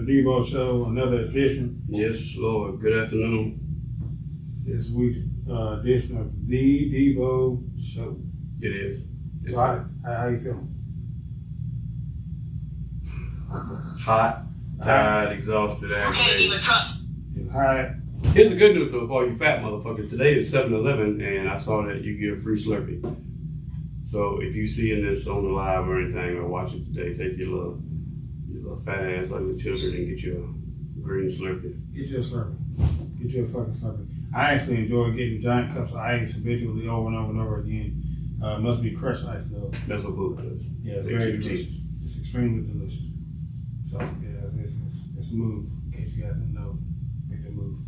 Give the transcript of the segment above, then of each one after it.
the Devo Show, another edition. Yes, Lord. Good afternoon. This week's edition of the Devo Show. It is. So how you feeling? Hot, tired, exhausted, aggravated. It's hot. Here's the good news though, for all you fat motherfuckers. Today is 7-Eleven, and I saw that you get a free Slurpee. So if you seeing this on the live or anything, or watch it today, take your little fat ass like the children and get you a green Slurpee. Get you a Slurpee. Get you a fucking Slurpee. I actually enjoy getting giant cups of ice habitually over and over and over again. Must be crushed ice though. That's what Buddha does. Yeah, it's very delicious. It's extremely delicious. So yeah, it's a move. In case you guys didn't know, make the move.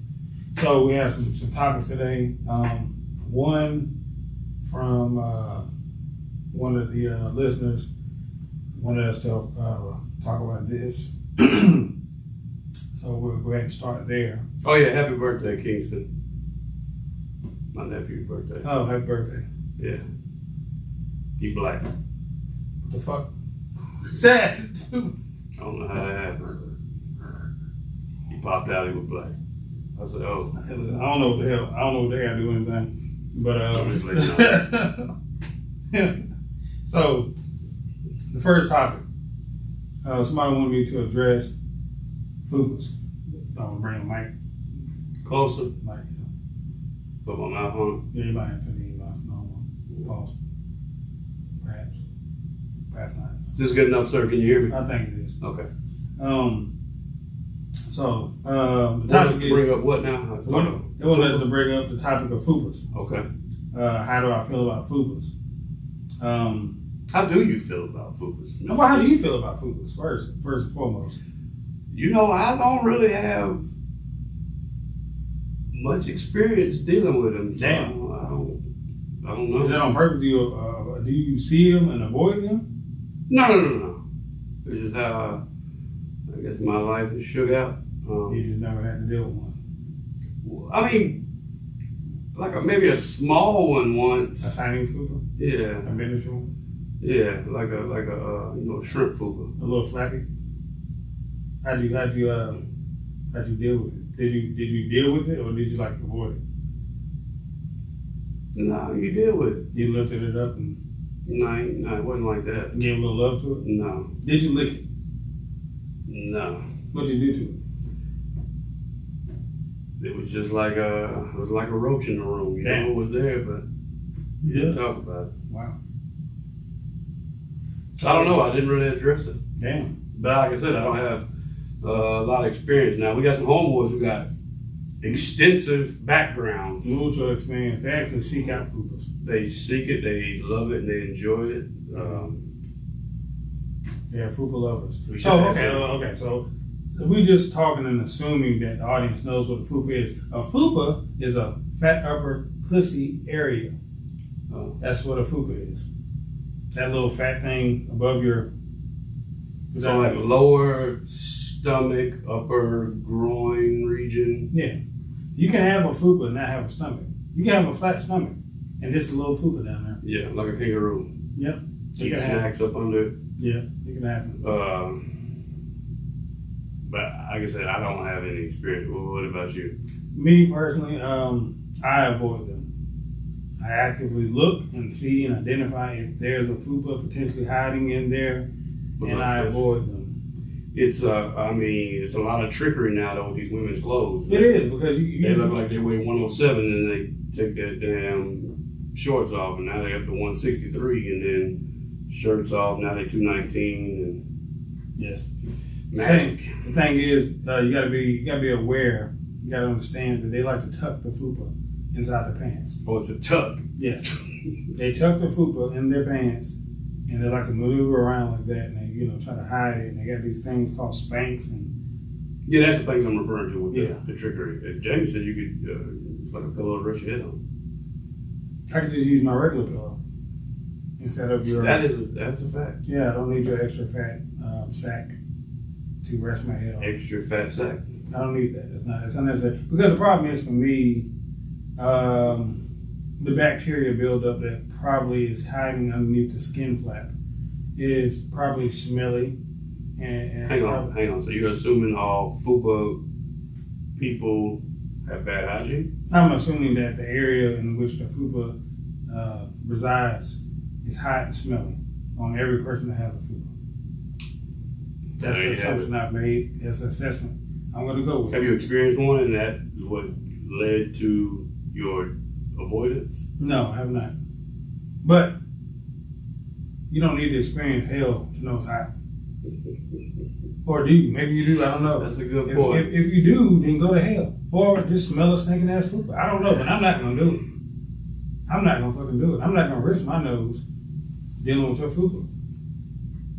So we have some topics today. One from one of the listeners wanted us to talk about this. So we'll go ahead and start there. Oh yeah, happy birthday, Kingston. My nephew's birthday. Oh, happy birthday. Yeah. He black. What the fuck? Sad to do. I don't know how that happened, but he popped out, he was black. I said, oh. I don't know what the hell. I don't know what they got to do anything. But so the first topic, somebody wanted me to address FUPAs. I'm gonna bring a mic Closer. yeah. Put my mouth on Yeah, you might have to put it in your mouth. No, pause. Perhaps not. it. Is this good enough, sir? Can you hear me? I think it is. Okay. So the What topic is to is. bring up what now? They wanted us to bring up the topic of FUPAs. Okay. How do I feel about FUPAs? How do you feel about FUPAs? Well, how do you feel about FUPAs first and foremost? You know, I don't really have much experience dealing with them. So Damn. I don't know. Is that on purpose? Do you see them and avoid them? No. It's just how I guess my life is shook out. You just never had to deal with one. I mean, like maybe a small one once. A tiny FUPA? Yeah. A miniature one? Yeah, like a shrimp FUPA. A little flappy? How'd you deal with it? Did you deal with it or did you like avoid it? No, you deal with it. You lifted it up and No, it wasn't like that. gave a little love to it? No. Did you lick it? No. What'd you do to it? It was just like a roach in the room. You Damn. know it was there, but you didn't talk about it. Wow. So I don't know. I didn't really address it. Damn. But like I said, I don't have a lot of experience. Now, we got some homeboys who got extensive backgrounds. Mutual experience. They actually seek out FUPAs. They seek it, they love it, and they enjoy it. They're FUPA lovers. We should So, have okay. So, we just talking and assuming that the audience knows what a FUPA is. A FUPA is a fat upper pussy area. That's what a FUPA is. That little fat thing above your. So like lower stomach, upper groin region. Yeah. You can have a FUPA and not have a stomach. You can have a flat stomach and just a little FUPA down there. Yeah, like a kangaroo. Yep. Keep snacks up under it. Yeah, it can happen. But like I said, I don't have any experience. What about you? Me personally, I avoid them. I actively look and see and identify if there's a FUPA potentially hiding in there, and I avoid them. It's it's a lot of trickery now though with these women's clothes. It is because they look like they weigh 107 and they take that damn shorts off and now they got the 163 and then shirts off now they 219 and yes. magic. The thing is, you gotta be aware. You gotta understand that they like to tuck the FUPA inside their pants. Oh, it's a tuck. Yes, they tuck the FUPA in their pants, and they like to maneuver around like that, and they try to hide it. And they got these things called Spanx, and yeah, that's the things I'm referring to with Yeah. the trickery. Jamie said you could it's like a pillow to rest your head on. I could just use my regular pillow instead of your. That's a fact. Yeah, I don't need your extra fat sack to rest my head on. Extra fat sack. I don't need that. It's unnecessary. Because the problem is for me, the bacteria buildup that probably is hiding underneath the skin flap is probably smelly. And Hang on. So you're assuming all FUPA people have bad hygiene? I'm assuming that the area in which the FUPA resides is hot and smelly on every person that has a FUPA. That's the assumption I've made. That's an assessment I'm going to go with. Have you experienced one, and that what led to your avoidance? No, I have not. But you don't need to experience hell to know it's hot. Or do you? Maybe you do. I don't know. That's a good point. If you do, then go to hell. Or just smell a stinking ass FUPA. I don't know, but I'm not going to do it. I'm not going to fucking do it. I'm not going to risk my nose dealing with your FUPA.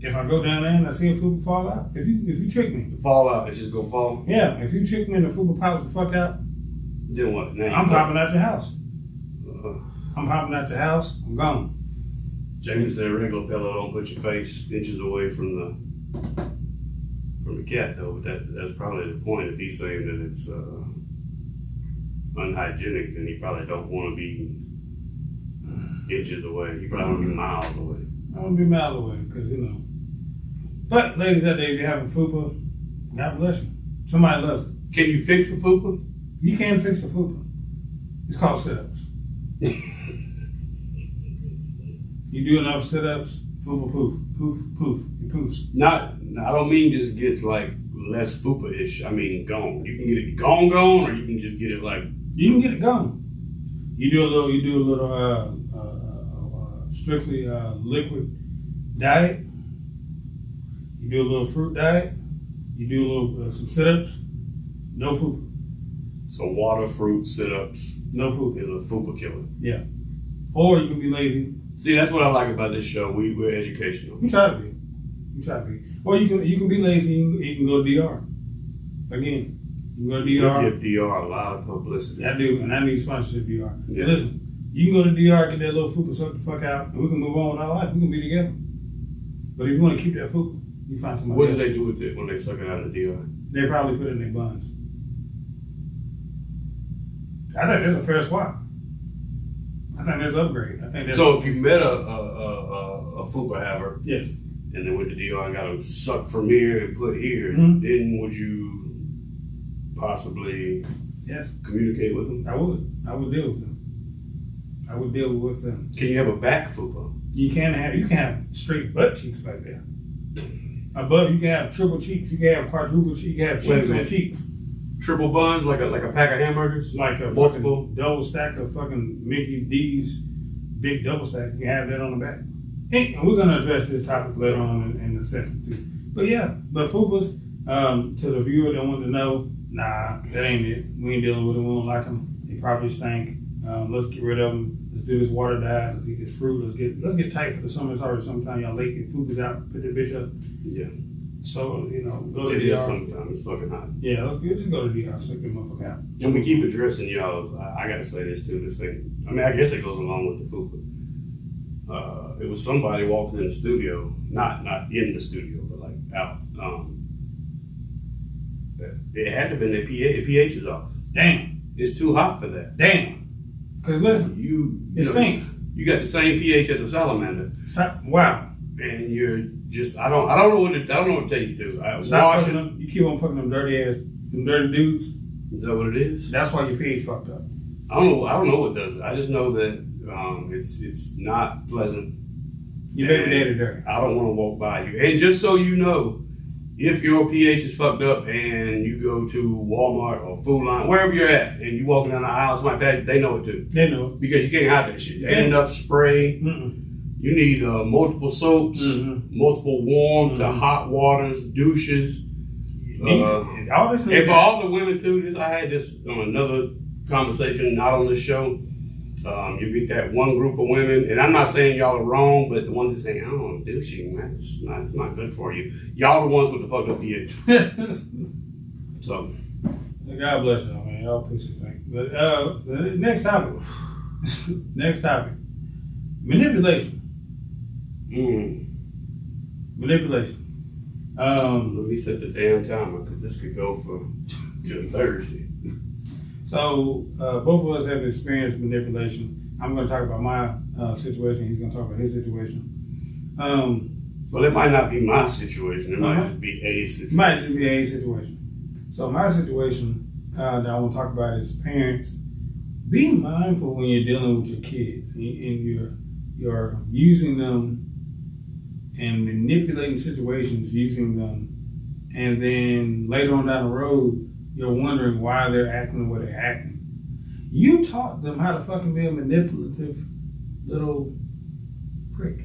If I go down there and I see a FUPA fall out, if you trick me. The fall out, it's just going to fall? Yeah, if you trick me and the FUPA pops the fuck out, then what? Now I'm popping out your house. I'm popping out your house. I'm gone. Jamie said regular pillow don't put your face inches away from the cat though, but that's probably the point. If he's saying that it's unhygienic, then he probably don't want to be inches away. He probably want to be miles away. I want to be miles away because, you know. But ladies out there, if you have a FUPA, God bless you. Somebody loves it. Can you fix a FUPA? You can fix the FUPA. It's called sit-ups. You do enough sit-ups, FUPA poof. It poofs. I don't mean just gets like less FUPA-ish. I mean gone. You can get it gone, or you can just get it like. You can get it gone. You do a little strictly liquid diet. You do a little fruit diet. You do a little some sit-ups. No FUPA. So water, fruit, sit-ups. No FUPA is a FUPA killer. Yeah. Or you can be lazy. See, that's what I like about this show. We're educational. You try to be. Or you can be lazy. You can go to DR. Again, you can go to DR. You give DR a lot of publicity. I do, and I need sponsorship DR. Yeah. Listen, you can go to DR, get that little FUPA suck the fuck out, and we can move on with our life. We can be together. But if you want to keep that FUPA, you find somebody What else. do they do with it when they suck it out of the DR? They probably put it in their buns. I think that's a fair swap. I think that's an upgrade. I think that's so. If you met a FUPA haver, yes, and they went to DR and got them sucked from here and put here, mm-hmm. then would you possibly communicate with them? I would deal with them. I would deal with them. Can you have a back FUPA? You can have straight butt cheeks like that. Above, you can have triple cheeks. You can have quadruple cheeks. You can have cheeks on cheeks. Triple buns, like a pack of hamburgers, like a multiple double stack of fucking Mickey D's big double stack. You can have that on the back. And we're gonna address this topic later on in the section too. But yeah, but FUPAs, to the viewer that wanted to know, nah, that ain't it. We ain't dealing with them. We don't like them. They probably stink. Let's get rid of them. Let's do this water diet. Let's eat this fruit. Let's get tight for the summer. It's already sometime y'all late. Get FUPAs out. Put that bitch up. Yeah. So, go to DR. Sometimes it's fucking hot. Yeah, let's just go to DR. Suck that motherfucker out. And we keep addressing y'all. I gotta say this too. This thing. I mean, I guess it goes along with the FUPA. It was somebody walking in the studio, not in the studio, but like out. It had to have been their PA. The pH is off. Damn. It's too hot for that. Damn. Because listen, it stinks. You got the same pH as the salamander. Wow. And you're just I don't know what to tell you to do. Stop fucking them. You keep on fucking them dirty dudes. Is that what it is? That's why your pH fucked up. I don't know what does it. I just know that it's not pleasant. Your baby daddy dirty. I don't want to walk by you. And just so you know, if your pH is fucked up and you go to Walmart or Food Line, wherever you're at, and you walking down the aisle like that, they know it too. They know it. Because you can't hide that shit. There ain't enough spray. Mm-mm. You need multiple soaps, multiple warm to hot waters, douches. All this. And for all the women too, I had this on another conversation, not on this show. You get that one group of women, and I'm not saying y'all are wrong, but the ones that say, "Oh, douching, man, it's not good for you." Y'all the ones with the fucked up pH. So, God bless y'all, man. Y'all pussy thing. But the next topic, manipulation. Manipulation. Let me set the damn timer because this could go for till Thursday. So both of us have experienced manipulation. I'm going to talk about my situation. He's going to talk about his situation. Well, it might not be my situation. It might Uh-huh. just be a situation. Might just be a situation. So my situation that I want to talk about is parents. Be mindful when you're dealing with your kids and you're using them and manipulating situations using them, and then later on down the road you're wondering why they're acting the way they're acting. You taught them how to fucking be a manipulative little prick.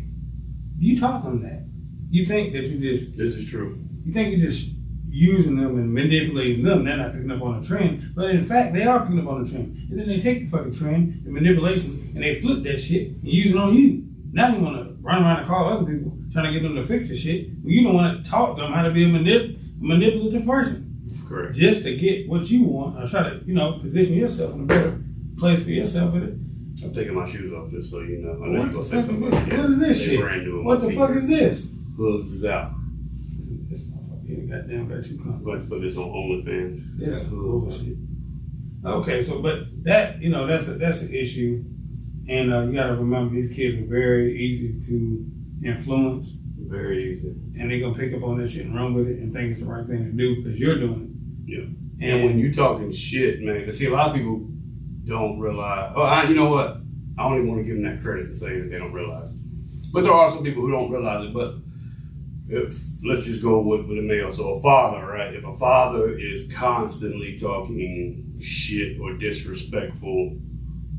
You taught them that. You think that This is true. you think you're just using them and manipulating them. They're not picking up on a trend, but in fact they are picking up on a trend. And then they take the fucking trend, the manipulation, and they flip that shit and use it on you. Now you want to run around and call other people trying to get them to fix the shit. When you don't want to taught them how to be a manipulative person. Correct. Just to get what you want, or try to, position yourself in a better place for yourself. I'm taking my shoes off just so you know. I know What you're the gonna say fuck is something this? else. Yeah, What is this they shit? brand new on What my the feet. fuck is this? Hooves is out. This motherfucker here goddamn got you comfortable. But this on OnlyFans. This is Yeah, hooves out. bullshit. Okay, so but that that's an issue, and you got to remember these kids are very easy to influence, Very easy. and they're gonna pick up on that shit and run with it and think it's the right thing to do because you're doing Yeah. it. And when you talking shit, man, see, a lot of people don't realize. You know what? I don't even want to give them that credit and say that they don't realize. But there are some people who don't realize it. But let's just go with a male. So a father, right? If a father is constantly talking shit or disrespectful,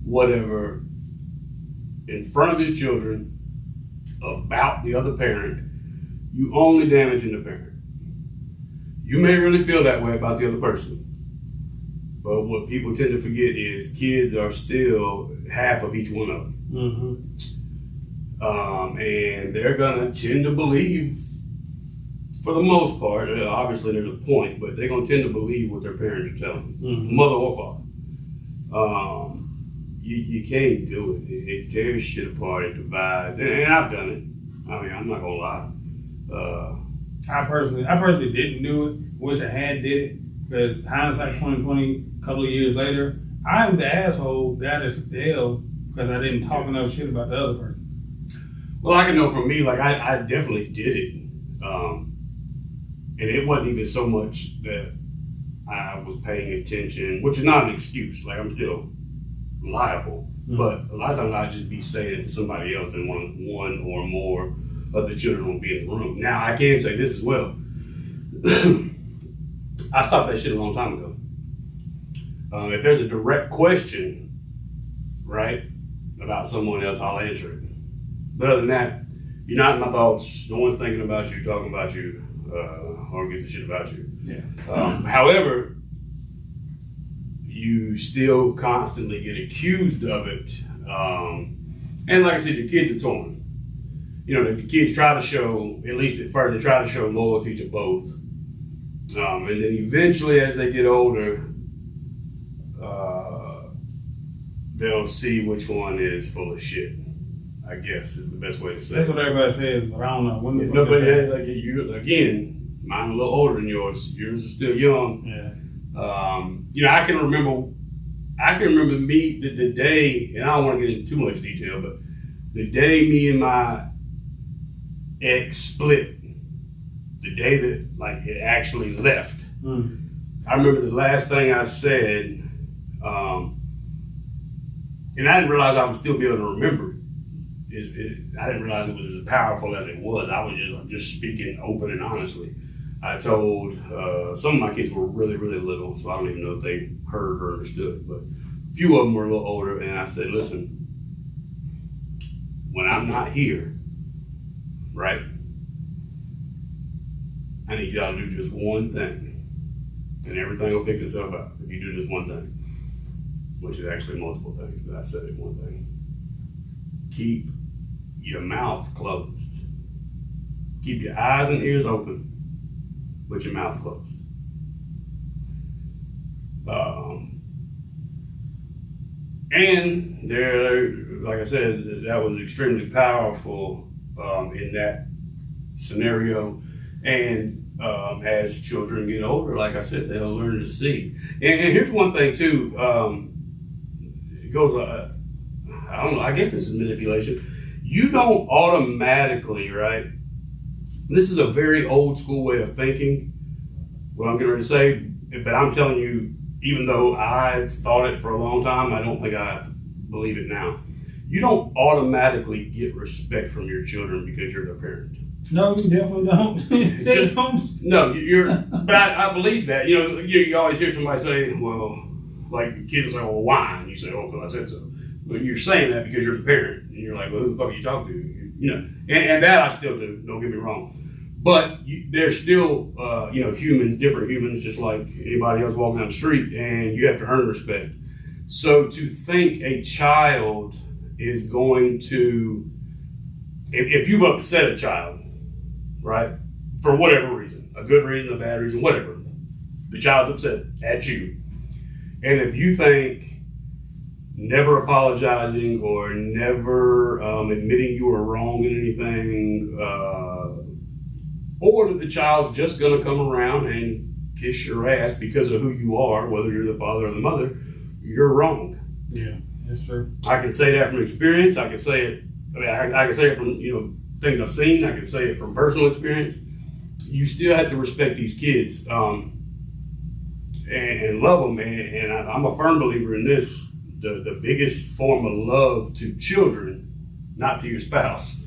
whatever, in front of his children about the other parent, you only damaging the parent. You may really feel that way about the other person. But what people tend to forget is kids are still half of each one of them. Mm-hmm. And they're going to tend to believe, for the most part, obviously there's a point, but they're going to tend to believe what their parents are telling them, Mm-hmm. mother or father. You can't do it. It tears shit apart, it divides. And I've done it. I mean, I'm not going to lie. I personally didn't do it. Wish I had did it because hindsight 2020. A couple of years later, I'm the asshole guy that took the L because I didn't talk enough shit about the other person. Well, I can know from me, like I definitely did it, and it wasn't even so much that I was paying attention, which is not an excuse. Like I'm still liable, but a lot of times I'd just be saying it to somebody else, and one or more of the children will be in the room. Now I can say this as well. I stopped that shit a long time ago. If there's a direct question, right, about someone else, I'll answer it. But other than that, you're not in my thoughts. No one's thinking about you, talking about you, or giving a shit about you. Yeah. However, you still constantly get accused of it. And like I said, your kids are torn. The kids try to show, at least at first, they try to show loyalty to both. And then eventually, as they get older, they'll see which one is full of shit, I guess is the best way to say it. That's what everybody says, but I don't know. When the fuck No, but that happened? like you again, mine a little older than yours. Yours is still young. Yeah. I can remember me the day, and I don't want to get into too much detail, but the day me and my ex split, the day that like it actually left. I remember the last thing I said, and I didn't realize I would still be able to remember it. I didn't realize it was as powerful as it was. I was just speaking open and honestly. I told some of my kids were really, really little, so I don't even know if they heard or understood, but a few of them were a little older, and I said, listen, when I'm not here, right, I need y'all to do just one thing, and everything will fix itself out if you do just one thing, which is actually multiple things, but I said it one thing. Keep your mouth closed. Keep your eyes and ears open, with your mouth closed. And there, like I said, that was extremely powerful in that scenario. And as children get older, like I said, they'll learn to see. And here's one thing too. It goes, I don't know, I guess this is manipulation. You don't automatically, right, This is a very old school way of thinking, what I'm getting ready to say, but I'm telling you, even though I've thought it for a long time, I don't think I believe it now. You don't automatically get respect from your children because you're the parent. No, you definitely don't. They don't. No, but I believe that. You always hear somebody say, well, like kids say, well, why? And you say, oh, because I said so. But you're saying that because you're the parent. And you're like, well, who the fuck are you talking to? And that I still do, don't get me wrong. But there's still, humans, different humans, just like anybody else walking down the street, and you have to earn respect. So to think a child is going to, if you've upset a child, right, for whatever reason, a good reason, a bad reason, whatever, the child's upset at you. And if you think never apologizing or never admitting you were wrong in anything, or that the child's just going to come around and kiss your ass because of who you are, whether you're the father or the mother, you're wrong. Yeah, that's true. I can say that from experience. I can say it. I can say it from things I've seen. I can say it from personal experience. You still have to respect these kids and love them. And I'm a firm believer in this. The biggest form of love to children, not to your spouse,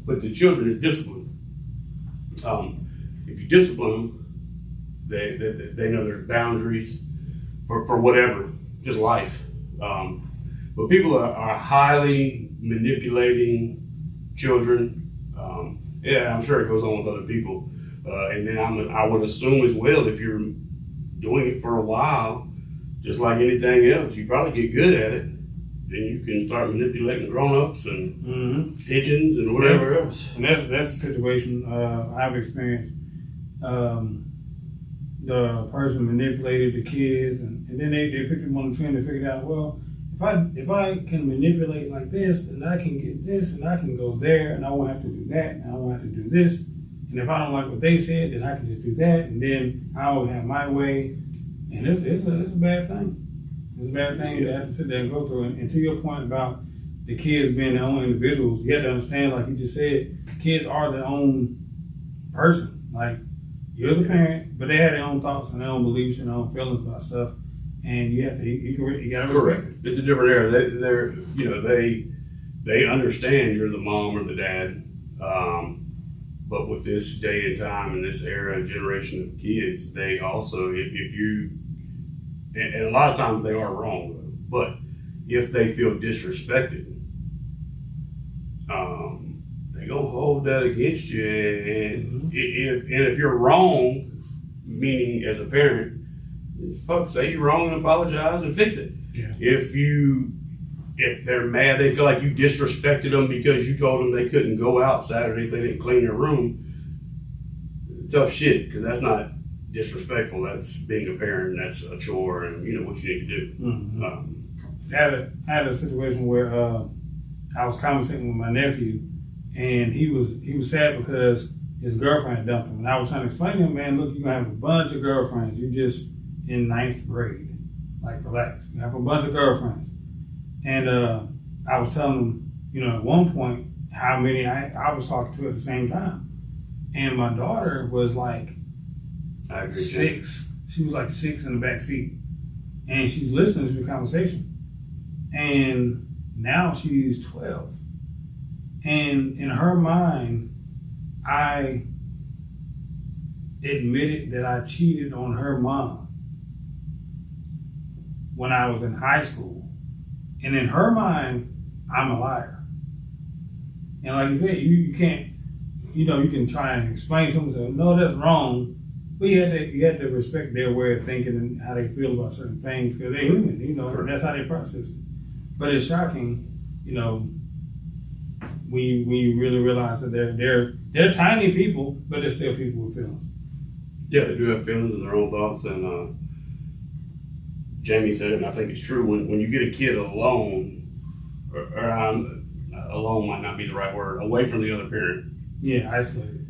but to children, is discipline. If you discipline them, they know there's boundaries for whatever, just life. But people are highly manipulating children. I'm sure it goes on with other people. And then I would assume as well, if you're doing it for a while, just like anything else, you probably get good at it. Then you can start manipulating grown-ups and pigeons and whatever else. And that's a situation I've experienced. The person manipulated the kids, and then they picked them on the trend and figured out, well, if I can manipulate like this, then I can get this, and I can go there, and I won't have to do that, and I won't have to do this. And if I don't like what they said, then I can just do that, and then I will have my way. And it's a bad thing. It's a bad thing to have to sit there and go through. And to your point about the kids being their own individuals, you have to understand, like you just said, kids are their own person. Like, you're the parent, but they have their own thoughts and their own beliefs and their own feelings about stuff. And you gotta respect it. It's a different era. They understand you're the mom or the dad. But with this day and time and this era and generation of kids, they also, if you, and a lot of times they are wrong, but if they feel disrespected, they're gonna hold that against you. And if you're wrong, meaning as a parent, say you're wrong and apologize and fix it. Yeah. If they're mad, they feel like you disrespected them because you told them they couldn't go out Saturday if they didn't clean their room. Tough shit, because that's not disrespectful. That's being a parent. That's a chore, and you know what you need to do. Mm-hmm. I had a situation where I was conversating with my nephew, and he was sad because his girlfriend dumped him. And I was trying to explain to him, man, look, you're gonna have a bunch of girlfriends. You're just in 9th grade. Like, relax. You have a bunch of girlfriends. And I was telling him, at one point, how many I was talking to at the same time. And my daughter was like 6. She was like 6 in the back seat. And she's listening to the conversation. And now she's 12. And in her mind, I admitted that I cheated on her mom when I was in high school. And in her mind, I'm a liar. And like you said, you can't, you can try and explain to them, say, no, that's wrong. But you have to respect their way of thinking and how they feel about certain things, because they're human, and that's how they process it. But it's shocking, when you really realize that they're tiny people, but they're still people with feelings. Yeah, they do have feelings and their own thoughts, and Jamie said it, and I think it's true. When you get a kid alone, alone might not be the right word, away from the other parent. Yeah, isolated.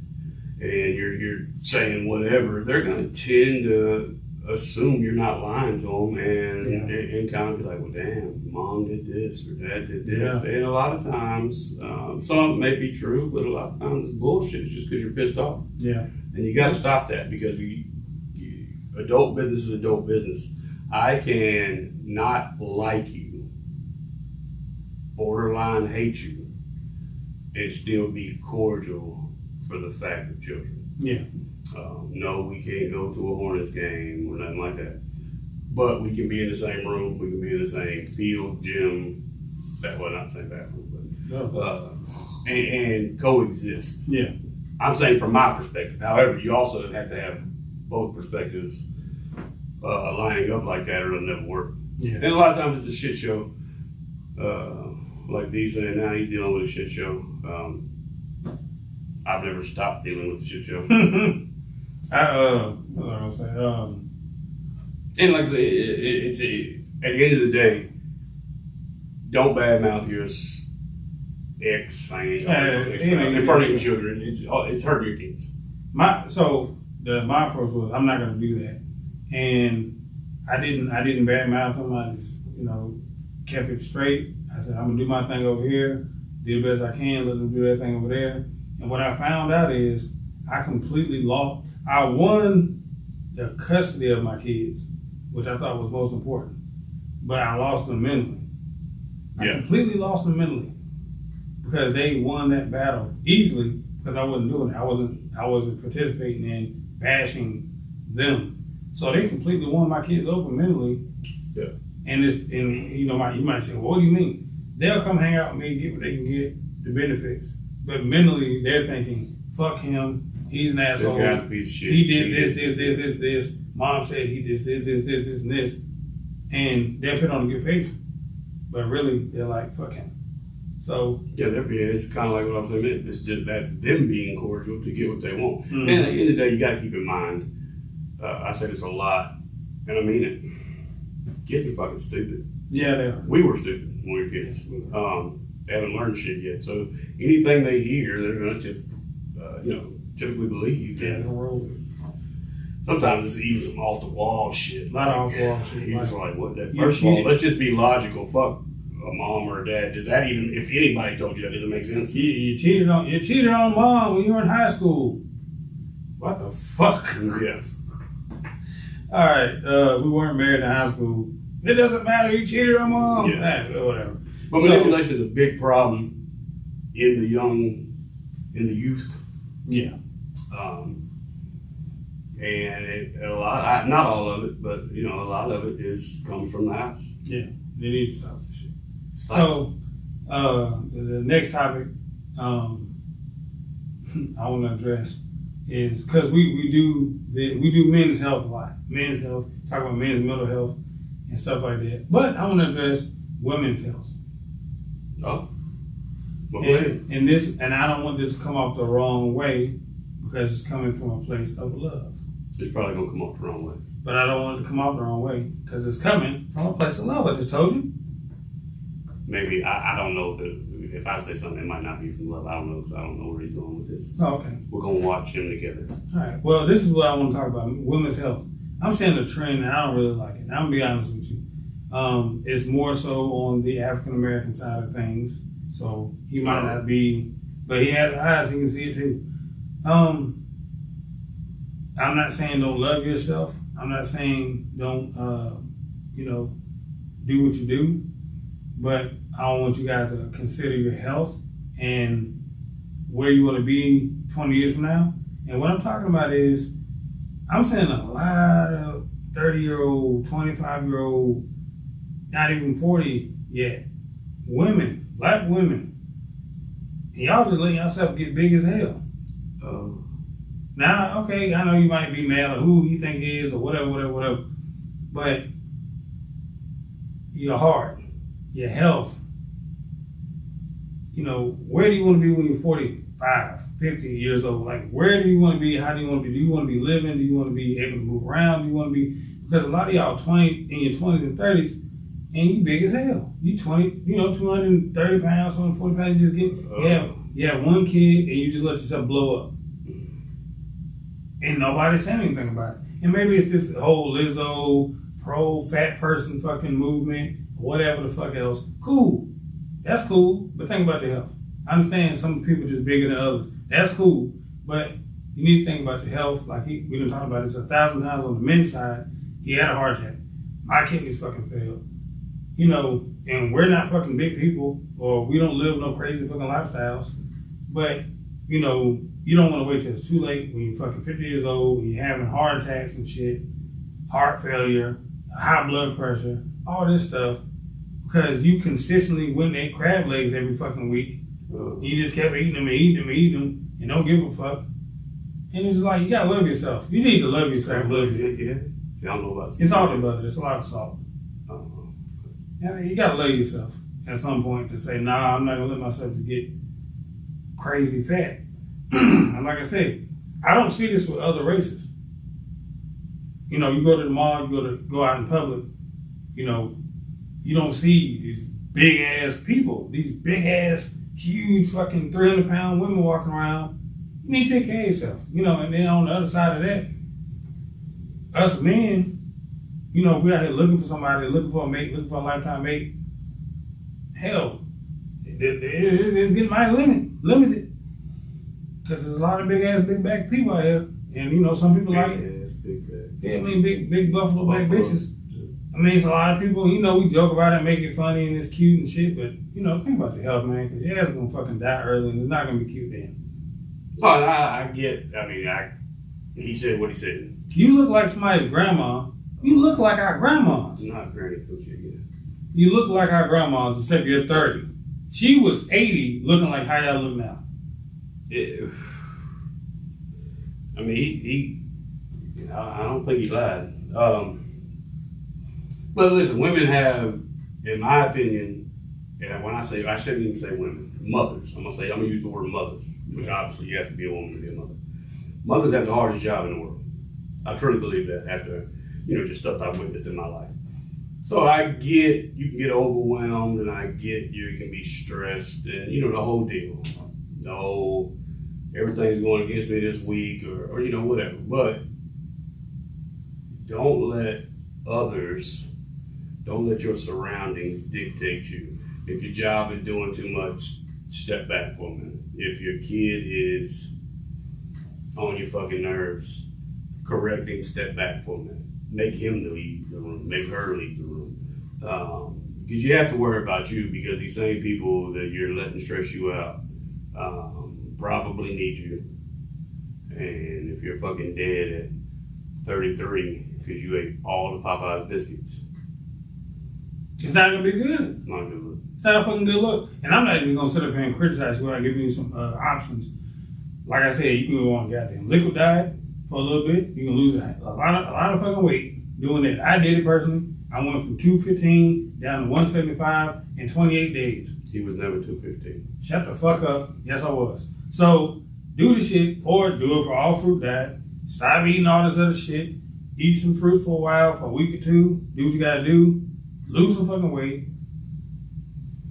And you're saying whatever, they're going to tend to assume you're not lying to them and kind of be like, well, damn, mom did this or dad did this. Yeah. And a lot of times, some of it may be true, but a lot of times it's bullshit. It's just because you're pissed off. Yeah. And you got to stop that because adult business is adult business. I can not like you, borderline hate you, and still be cordial for the fact of children. Yeah. No, we can't go to a Hornets game or nothing like that. But we can be in the same room. We can be in the same field, gym. Not the same bathroom, but and coexist. Yeah. I'm saying from my perspective. However, you also have to have both perspectives lining up like that, or it'll never work. Yeah. And a lot of times it's a shit show. Like D saying now he's dealing with a shit show. I've never stopped dealing with the shit show. What was I gonna say? And like I say, it's at the end of the day, don't badmouth your ex. In front of your children. It's hurting your kids. My approach was I'm not gonna do that, and I didn't badmouth them. I just kept it straight. I said I'm gonna do my thing over here, do the best I can, let them do their thing over there. And what I found out is I completely lost. I won the custody of my kids, which I thought was most important, but I lost them mentally. I completely lost them mentally because they won that battle easily because I wasn't doing it. I wasn't participating in bashing them. So they completely won my kids over mentally. Yeah. And you might say, well, what do you mean? They'll come hang out with me, get what they can get, the benefits. But mentally, they're thinking, fuck him. He's an asshole. This guy's a piece of shit. He did this. Mom said he did this, and this. And they'll put on a good face. But really, they're like, fuck him. So. Yeah, it's kind of like what I was saying. That's them being cordial to get what they want. Mm-hmm. And at the end of the day, you got to keep in mind, I say this a lot, and I mean it. Kids are fucking stupid. Yeah, they are. We were stupid when we were kids. They haven't learned shit yet. So anything they hear, they're going to typically believe. Yeah, they'll roll with it. Sometimes it's even some off the wall shit. A lot of off the wall shit. You're just like, what? First of all, let's just be logical. Fuck a mom or a dad. Does that even, if anybody told you that, does it make sense? You cheated on mom when you were in high school. What the fuck? Yeah. All right, we weren't married in high school. It doesn't matter. You cheated on mom. Yeah. Whatever. But manipulation is a big problem in the youth. Yeah. And a lot, not all of it, but a lot of it comes from the house. Yeah, they need to stop this shit. So, the next topic I want to address is because we do men's health a lot. Men's health, talk about men's mental health and stuff like that. But I want to address women's health. Oh. And I don't want this to come off the wrong way because it's coming from a place of love. It's probably gonna come off the wrong way. But I don't want it to come off the wrong way because it's coming from a place of love. I just told you. Maybe I don't know if I say something, it might not be from love. I don't know because I don't know where he's going with this. Oh, okay. We're gonna watch them together. All right. Well, this is what I want to talk about: women's health. I'm saying a trend, and I don't really like it. I'm gonna be honest with you. It's more so on the African American side of things. So he might not be, but he has eyes. He can see it too. I'm not saying don't love yourself. I'm not saying don't, do what you do. But I want you guys to consider your health and where you want to be 20 years from now. And what I'm talking about is, I'm saying a lot of 30-year-old, 25-year-old, not even 40 yet, women, black women, and y'all just letting yourself get big as hell. Now, okay, I know you might be mad at who he think he is or whatever, but your heart, your health, where do you want to be when you're 45, 50 years old? Like, where do you want to be? How do you want to be? Do you want to be living? Do you want to be able to move around? Do you want to be, because a lot of y'all in your 20s and 30s, and you big as hell. You 230 pounds, 240 pounds, you just you have one kid and you just let yourself blow up. And nobody's saying anything about it. And maybe it's this whole Lizzo pro fat person fucking movement, whatever the fuck else. Cool. That's cool. But think about your health. I understand some people just bigger than others. That's cool. But you need to think about your health. Like we've been talking about this 1,000 times on the men's side. He had a heart attack. My kidneys fucking failed. You know, and we're not fucking big people, or we don't live no crazy fucking lifestyles. But, you know, you don't want to wait till it's too late when you're fucking 50 years old and you're having heart attacks and shit, heart failure, high blood pressure, all this stuff, because you consistently went and ate crab legs every fucking week. You just kept eating them, and don't give a fuck. And it's like, you gotta love yourself. You need to love yourself a little bit. See, I don't know about it's all the butter. It's a lot of salt. Yeah, you gotta love yourself at some point to say, nah, I'm not gonna let myself just get crazy fat. And like I said, I don't see this with other races. You know, you go to the mall, go out in public, you know, you don't see these big ass people, these big ass, huge fucking 300-pound women walking around. You need to take care of yourself, you know. And then on the other side of that, us men, you know, we're out here looking for somebody, looking for a mate, looking for a lifetime mate. Hell, it's getting mighty limited. Because there's a lot of big ass, big back people out here. And, you know, some people like it. Big back. Yeah, I mean, big buffalo back bitches. I mean, it's a lot of people, you know, we joke about it, make it funny and it's cute and shit, but, you know, think about your health, man, because your ass is going to fucking die early and it's not going to be cute then. Oh, I mean, he said what he said. You look like somebody's grandma. You look like our grandmas. Not Granny Coochie again. You look like our grandmas, except you're 30. She was 80, looking like how y'all look now. Yeah. I mean, I don't think he lied. But listen, women have, in my opinion, and when I shouldn't even say women, mothers. I'm gonna use the word mothers, which obviously you have to be a woman to be a mother. Mothers have the hardest job in the world. I truly believe that after, you know, just stuff I've witnessed in my life. So I get, you can get overwhelmed, and I get you can be stressed, and, you know, the whole deal. The whole, everything's going against me this week, or you know, whatever. But don't let your surroundings dictate you. If your job is doing too much, step back for a minute. If your kid is on your fucking nerves, correcting, step back for a minute. Make him leave the room. Make her leave the room. Because you have to worry about you, because these same people that you're letting stress you out probably need you. And if you're fucking dead at 33 because you ate all the Popeyes biscuits, it's not gonna be good. It's not a good look. It's not a fucking good look. And I'm not even gonna sit up here and criticize you. I give you some options. Like I said, you can go on goddamn liquid diet for a little bit. You can lose a lot of fucking weight doing that. I did it personally. I went from 215 down to 175 in 28 days. He was never 215. Shut the fuck up. Yes, I was. So do the shit, or do it for all fruit diet. Stop eating all this other shit. Eat some fruit for a while, for a week or two. Do what you gotta do. Lose some fucking weight.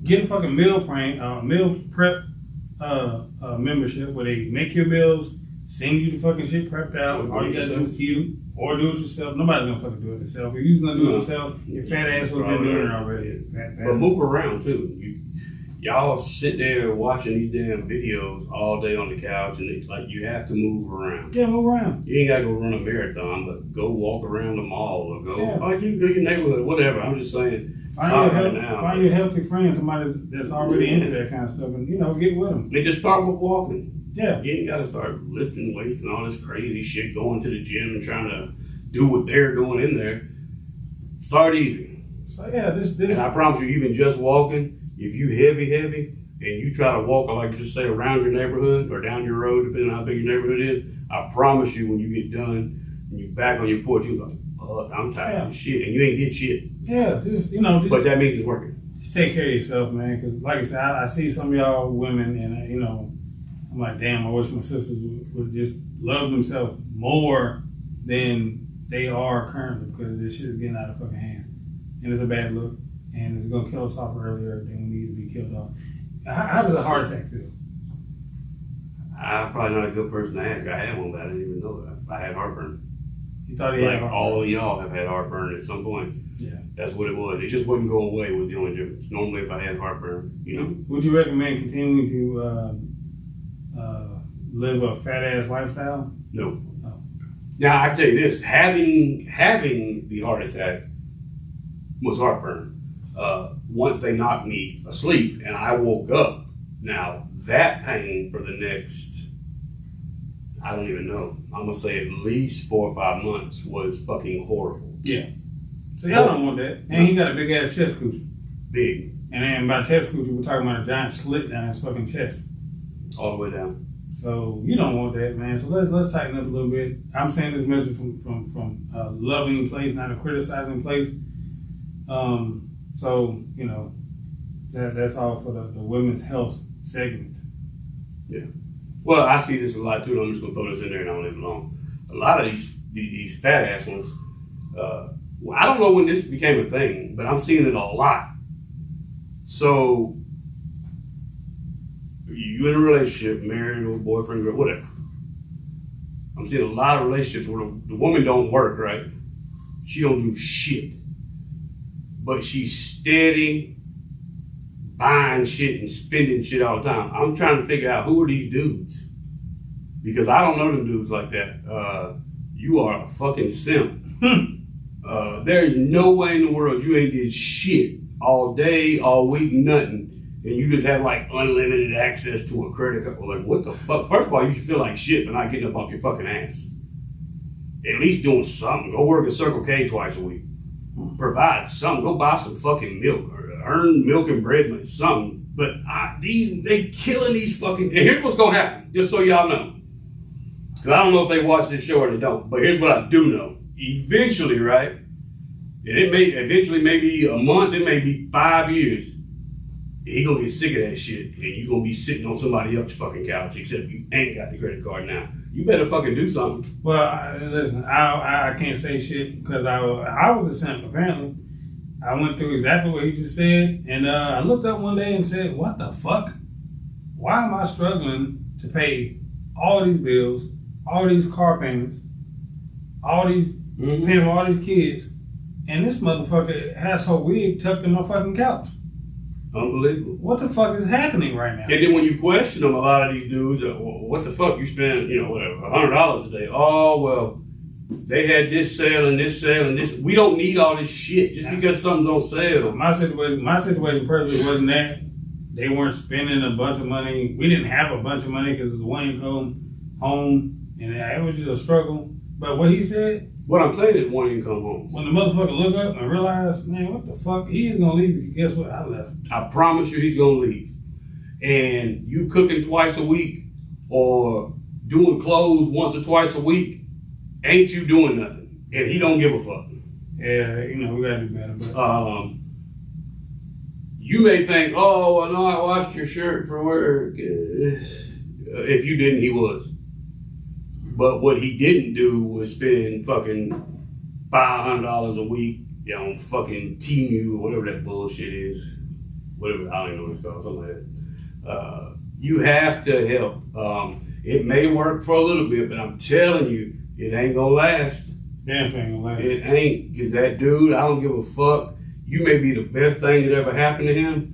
Get a fucking meal prep membership where they make your meals, send you the fucking shit prepped out. All you gotta do is eat them, or do it yourself. Nobody's gonna fucking do it themselves. If you was gonna do it yourself, your fat ass would have been doing it already. But move around too. Y'all sit there watching these damn videos all day on the couch, and you have to move around. Yeah, move around. You ain't gotta go run a marathon, but go walk around the mall, or go, you go your neighborhood, whatever. I'm just saying. Find your healthy friend, somebody that's already into that kind of stuff, and, you know, get with them. They just start with walking. Yeah. You ain't gotta start lifting weights and all this crazy shit, going to the gym and trying to do what they're doing in there. Start easy. So yeah, this. And I promise you, even just walking, if you heavy, and you try to walk, like just say around your neighborhood or down your road, depending on how big your neighborhood is, I promise you, when you get done and you're back on your porch, you're like, oh, I'm tired of shit, and you ain't get shit. Yeah, but that means it's working. Just take care of yourself, man. Because like I said, I see some of y'all women, and you know, I'm like, damn, I wish my sisters would just love themselves more than they are currently, because this shit is getting out of fucking hand, and it's a bad look, and it's gonna kill us off earlier than we need to be killed off. How does a heart attack feel? I'm probably not a good person to ask. I had one, but I didn't even know that. I had heartburn. He thought he had heartburn. All of y'all have had heartburn at some point. Yeah. That's what it was. It just wouldn't go away was the only difference. Normally if I had heartburn, Would you recommend continuing to live a fat ass lifestyle? No. Oh. Now I tell you this, having the heart attack was heartburn. Once they knocked me asleep and I woke up, now that pain for the next, I don't even know, I'm gonna say at least 4 or 5 months was fucking horrible. Yeah. So y'all don't want that. And he got a big ass chest coochie. Big. And then by chest coochie, we're talking about a giant slit down his fucking chest. All the way down. So you don't want that, man. So let's tighten up a little bit. I'm saying this message from a loving place, not a criticizing place. So that's all for the women's health segment. Yeah. Well, I see this a lot too. And I'm just gonna throw this in there and I'll leave it alone. A lot of these fat ass ones. I don't know when this became a thing, but I'm seeing it a lot. So you in a relationship, married or boyfriend, girl, whatever. I'm seeing a lot of relationships where the woman don't work, right? She don't do shit. But she's steady buying shit and spending shit all the time. I'm trying to figure out who are these dudes? Because I don't know them dudes like that. You are a fucking simp. There is no way in the world you ain't did shit all day, all week, nothing. And you just have like unlimited access to a credit card. Like, what the fuck? First of all, you should feel like shit for not getting up off your fucking ass. At least doing something. Go work at Circle K twice a week. Provide something. Go buy some fucking milk or earn milk and bread money, something. But they killing these fucking. And here's what's gonna happen, just so y'all know. Because I don't know if they watch this show or they don't. But here's what I do know. Eventually, right? And it may eventually maybe a month, it may be 5 years. He gonna get sick of that shit, and you gonna be sitting on somebody else's fucking couch. Except you ain't got the credit card now. You better fucking do something. Well, listen, I can't say shit because I was a simp. Apparently, I went through exactly what he just said, and I looked up one day and said, "What the fuck? Why am I struggling to pay all these bills, all these car payments, all these paying for all these kids, and this motherfucker has her wig tucked in my fucking couch?" Unbelievable. What the fuck is happening right now? And then when you question them, a lot of these dudes, what the fuck you spend, whatever, $100 a day. Oh, well, they had this sale and this sale and this. We don't need all this shit just because something's on sale. My situation personally wasn't that. They weren't spending a bunch of money. We didn't have a bunch of money because it was one income home, and it was just a struggle. But what he said, what I'm saying is one income homes. When the motherfucker look up and realize, man, what the fuck? He is gonna leave because guess what? I left. I promise you he's gonna leave. And you cooking twice a week or doing clothes once or twice a week, ain't you doing nothing. And he don't give a fuck. Yeah, we gotta do better. But you may think, oh, well, no, I washed your shirt for work. If you didn't, he was. But what he didn't do was spend fucking $500 a week on fucking Temu or whatever that bullshit is. Whatever, I don't even know what it's called, something like that. You have to help. It may work for a little bit, but I'm telling you, it ain't gonna last. Damn thing ain't gonna last. It ain't, because that dude, I don't give a fuck. You may be the best thing that ever happened to him.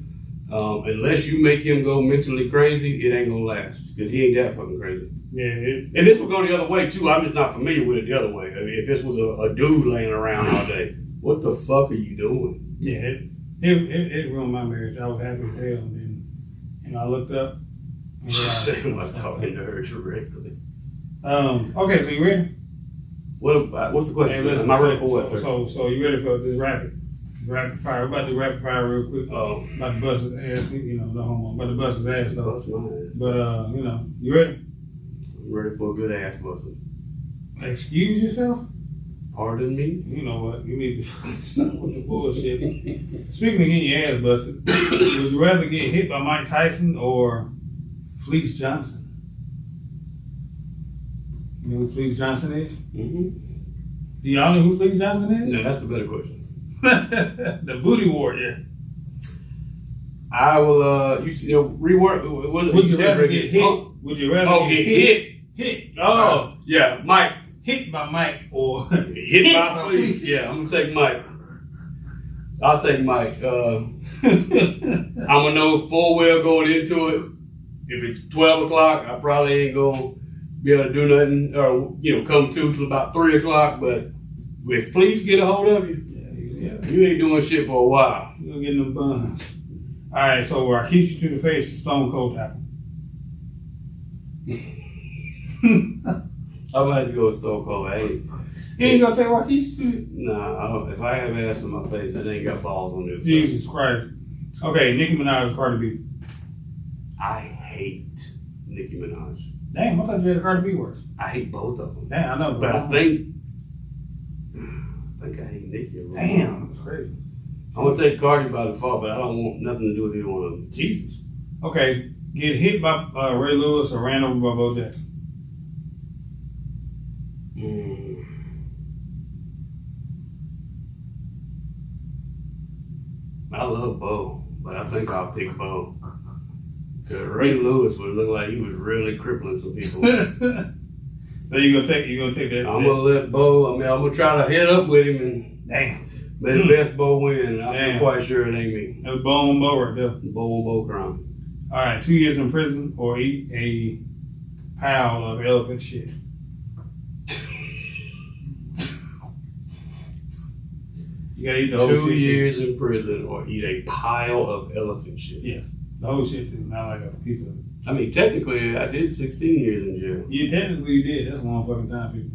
Unless you make him go mentally crazy, it ain't gonna last, because he ain't that fucking crazy. Yeah, and this will go the other way too. I'm just not familiar with it the other way. I mean, if this was a dude laying around all day, what the fuck are you doing? Yeah, it ruined my marriage. I was happy as hell, and I looked up. I'm not talking to her directly. Okay, so you ready? What's the question? Hey, listen, Am I ready for what, sir? So you ready for this rapid fire? We're about to do rapid fire real quick. About to bust his ass, no homo. About to bust his ass though. Bust my ass. But you ready? I'm ready for a good ass busting. Excuse yourself? Pardon me? You know what? You need to stop with the bullshit. Speaking of getting your ass busted, would you rather get hit by Mike Tyson or Fleece Johnson? You know who Fleece Johnson is? Mm-hmm. Do y'all know who Fleece Johnson is? No, that's the better question. The booty warrior. I will, rework. Would you rather get hit? Would you rather get hit? Hit. Oh, yeah, Mike. hit by Mike or hit by fleece. Yeah, I'm gonna take Mike. I'll take Mike. I'm gonna know full well going into it. If it's 12 o'clock, I probably ain't gonna be able to do nothing or come to till about 3 o'clock. But if fleece get a hold of you, you ain't doing shit for a while. You gonna get them buns. All right, so Rikishi to the face is Stone Cold tackle. I'm gonna have to go with Stone Cold. You ain't gonna take Rikishi to it? Nah, if I have ass in my face, I ain't got balls on this. Jesus Christ. Okay, Nicki Minaj, Cardi B. I hate Nicki Minaj. Damn, I thought you had a Cardi B worse. I hate both of them. Damn, I know. But I think I hate Nicki. Damn, that's crazy. I'm gonna take Cardi by default, but I don't want nothing to do with either one of them. Jesus. Okay, get hit by Ray Lewis or ran over by Bo Jackson. I love Bo, but I think I'll pick Bo. Cause Ray Lewis would look like he was really crippling some people. So you gonna take that? I'm gonna let Bo. I'm gonna try to head up with him and damn. may the best Bo win. I'm quite sure it ain't me. That's Bo on Bo right there. Bo on Bo crime. All right, 2 years in prison or eat a pile of elephant shit. You gotta eat the whole shit. 2 years in prison or eat a pile of elephant shit. Yes, the whole shit, dude. Not like a piece of it. I mean, technically, I did 16 years in jail. Yeah, technically you did. That's a long fucking time, people.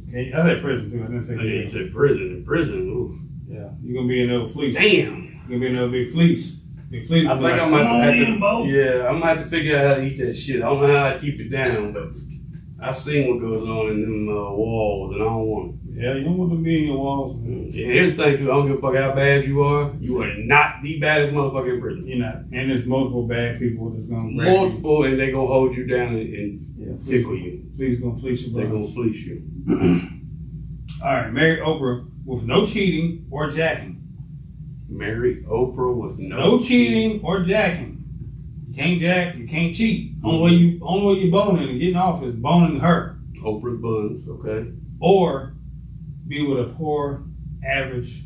Okay, I said prison too. I didn't say You jail. said prison. In prison, ooh. Yeah, you're gonna be in there with fleece. Damn. You're gonna be in there with big fleece. Big fleece. I think like, I might have to. Bo. Yeah, I might have to figure out how to eat that shit. I don't know how to keep it down, but I've seen what goes on in them walls, and I don't want it. Yeah, you don't want to be in your walls, man. Yeah, here's the thing, too. I don't give a fuck how bad you are. You are not the baddest motherfucker in prison. You're not. And there's multiple bad people that's gonna grab Multiple, and they gonna hold you down and tickle you. Fleece gonna fleece your They butt. gonna fleece you. All right, marry Oprah with no cheating or jacking. Marry Oprah with No cheating or jacking. You can't jack, you can't cheat. Only way you boning and getting off is boning her. Oprah's buns, okay. Or be with a poor, average,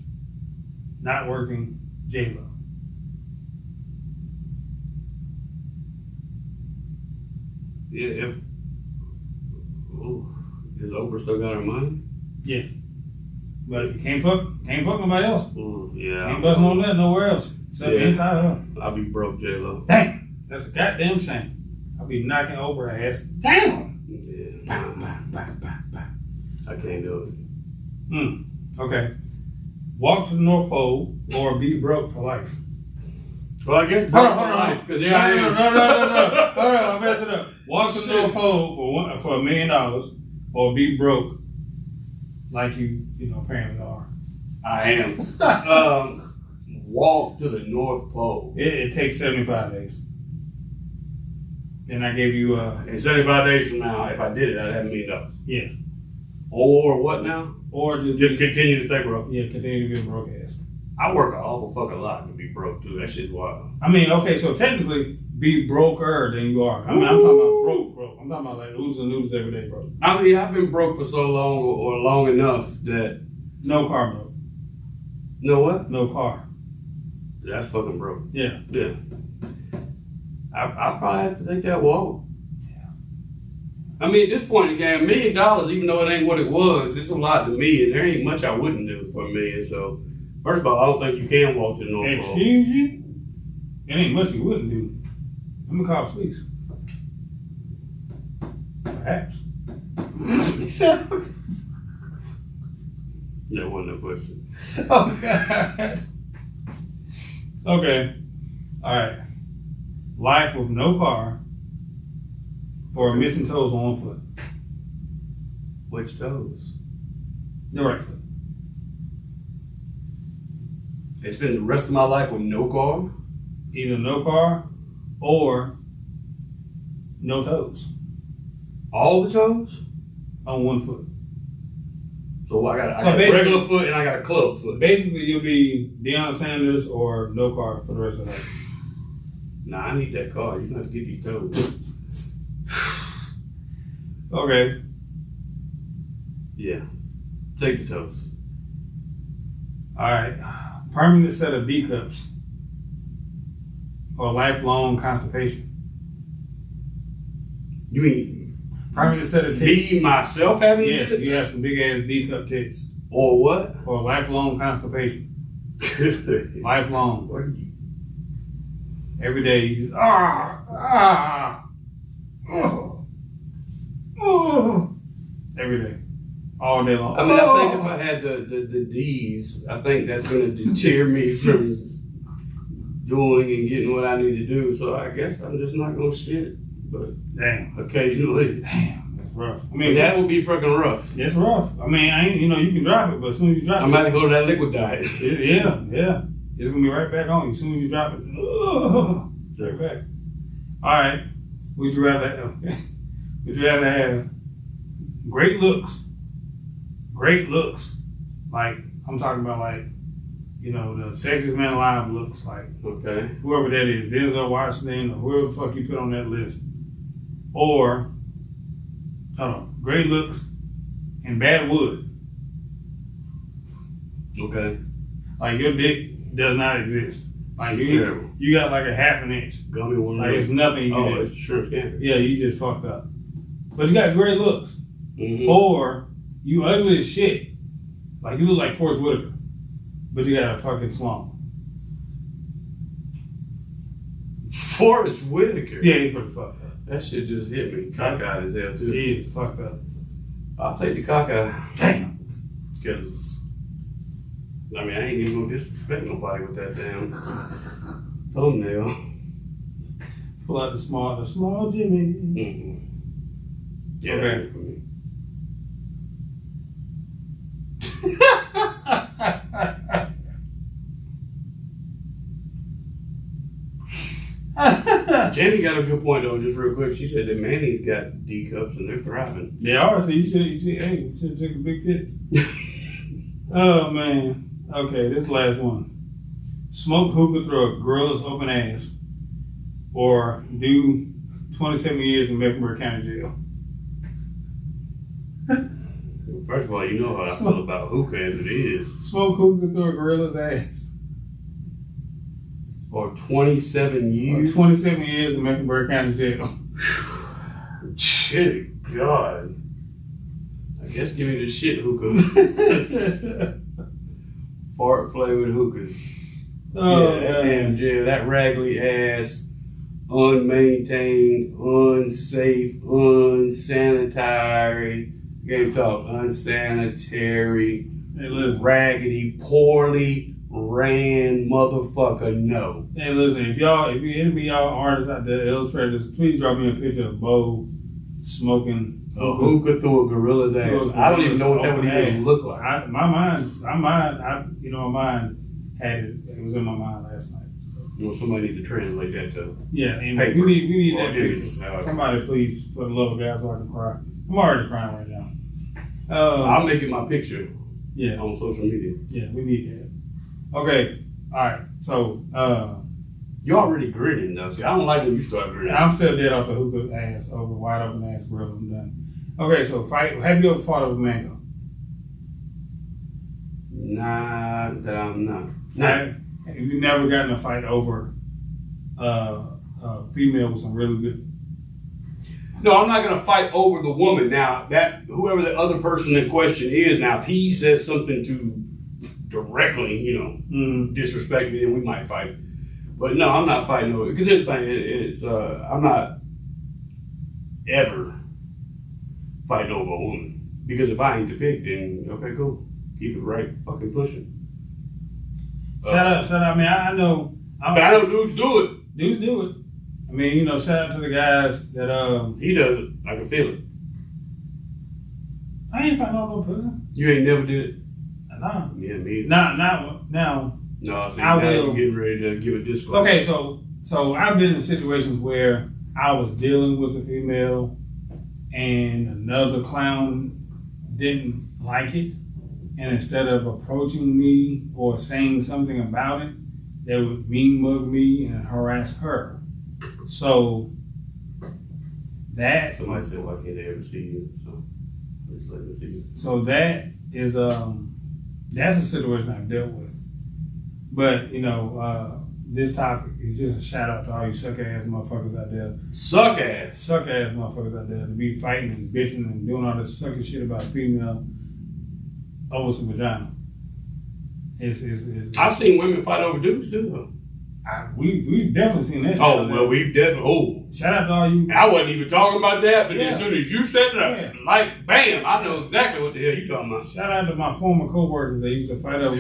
not working J-Lo. Yeah, is Oprah still got her money? Yes. But you can't fuck nobody else. Ooh, yeah. Can't bust on that nowhere else. Except inside her. I'll be broke, J-Lo. Damn. That's a goddamn shame. I'll be knocking Oprah ass down. Yeah. Bah, bah, bah, bah, bah. I can't do it. Okay. Walk to the North Pole or be broke for life. Well, I guess Hold on. No, No. Hold on, I messed it up. Walk to the North Pole for $1 million or be broke like you apparently are. I am. Walk to the North Pole. It takes 75 days. Then I gave you In 75 days from now, if I did it, I'd have $1 million. yes. Or what now? Or Just continue to stay broke. yeah, continue to be a broke ass. I work an awful fucking lot to be broke too. That shit's wild. I mean, okay, so technically be broker than you are. I mean, I'm talking about broke. I'm talking about like who's the news everyday broke. I mean, I've been broke for so long or long enough that No car broke. you know what? No car. That's fucking broke. Yeah. Yeah. I probably have to take that walk. I mean, at this point in the game, $1 million, even though it ain't what it was, it's a lot to me, and there ain't much I wouldn't do for $1 million. So, first of all, I don't think you can walk to the North Pole. Excuse you? It ain't much you wouldn't do. I'm gonna call police. Perhaps. That wasn't a question. Oh God. Okay. All right. Life with no car or missing toes on one foot. Which toes? The right foot. And spend the rest of my life with no car? Either no car or no toes All the toes? on one foot. So I got So a basically- regular foot and I got a club foot. Basically, you'll be Deion Sanders or no car for the rest of life. Nah, I need that car. You have to get these toes. Okay. Yeah. Take the toast. All right. Permanent set of D cups or lifelong constipation. You mean Permanent set of tits. me, myself having Yes, tits? you have some big ass D cup tits. Or what? Or lifelong constipation. Lifelong. What do you... Every day you just every day. All day long. I mean, I think if I had the D's, I think that's going to deter me from doing and getting what I need to do. So I guess I'm just not going to shit. But damn. Occasionally. Damn, that's rough. I mean, that would be fucking rough. It's rough. I mean, I ain't, you can drop it, but as soon as you drop I'm about to go to that liquid diet. yeah. It's going to be right back on you. As soon as you drop it, right back. All right. Would you rather have great looks, like, I'm talking about like, the sexiest man alive looks like, Okay. whoever that is, Denzel Washington or whoever the fuck you put on that list, or, great looks and bad wood. Okay. Like your dick does not exist. Like It's terrible. you got like a half an inch. Gummy one. Like it's nothing you can do. It's shrimp scampi. Yeah, you just fucked up. But you got great looks. Mm-hmm. Or you ugly as shit. Like you look like Forrest Whitaker. But you got a fucking slump. Forrest Whitaker. Yeah, he's pretty fucked up. That shit just hit me. Cockeyed as hell too. He is fucked up. I'll take the cockeye. Damn. Because, I mean, I ain't even gonna disrespect nobody with that damn thumbnail. Pull out the small Jimmy. Mm-hmm. Yeah, Okay. that ain't for me. Jamie got a good point though, just real quick. She said that Manny's got D cups and they're thriving. They are, so you should take a big tits. Oh man. Okay, this last one. Smoke hookah through a gorilla's open ass. Or do 27 years in Mecklenburg County Jail. First of all, you know how I feel about hookah as it is. Smoke hookah through a gorilla's ass. Or 27 years. Or 27 years in Mecklenburg County Jail. Shit, God. I guess give me the shit hookah. Fart flavored hookahs. Oh, yeah, that damn jail. That raggedy ass, unmaintained, unsafe, unsanitary. Game talk. Unsanitary. Hey, listen. Raggedy, poorly ran motherfucker. No. Hey, listen. If any of y'all artists out there, illustrators, please drop me a picture of Bo smoking A hookah through a gorilla's ass. I don't even know what that would even look like. My mind had it. It was in my mind last night. You know, somebody needs to translate that to. Yeah, and Paper. we need Or that images, picture. however. Somebody, please, for the love of God, so I can cry. I'm already crying right now. I'll make it my picture Yeah, on social media. yeah, we need that. Okay, all right. So, You're already grinning though. See, I don't like when you start grinning. I'm still dead off the hookah ass over wide open ass grill. I'm done. Okay, so have you ever fought over mango? Nah, that I'm not. Have you never gotten a fight over a female with some really good? No, I'm not gonna fight over the woman. Now that whoever the other person in question is, now if he says something to directly, disrespect me, then we might fight. But no, I'm not fighting over it. Because here's the thing, I'm not ever fighting over a woman. Because if I ain't the pick, then okay, cool. Keep it right fucking pushing. Shout out. I mean, I know. But I know dudes do it. Dudes do it. I mean, shout out to the guys that He does it. I can feel it. I ain't fighting over no pussy. You ain't never did it? Nah. Yeah, me either. Now. No, I see. I Now will. you're getting ready to give a disclosure. Okay, so I've been in situations where I was dealing with a female and another clown didn't like it, and instead of approaching me or saying something about it, they would mean mug me and harass her. So that Somebody said, why can't they ever see you? So So that is that's a situation I've dealt with. But this topic is just a shout out to all you suck ass motherfuckers out there. Suck ass Motherfuckers out there to be fighting and bitching and doing all this sucking shit about female over some vagina. I've seen women fight over dudes too, though. We've definitely seen that. Oh, well, we've definitely. Oh, shout out to all you. I wasn't even talking about that, but Yeah. as soon as you said that, like, bam, I know exactly what the hell you talking about. Shout out to my former coworkers that used to fight over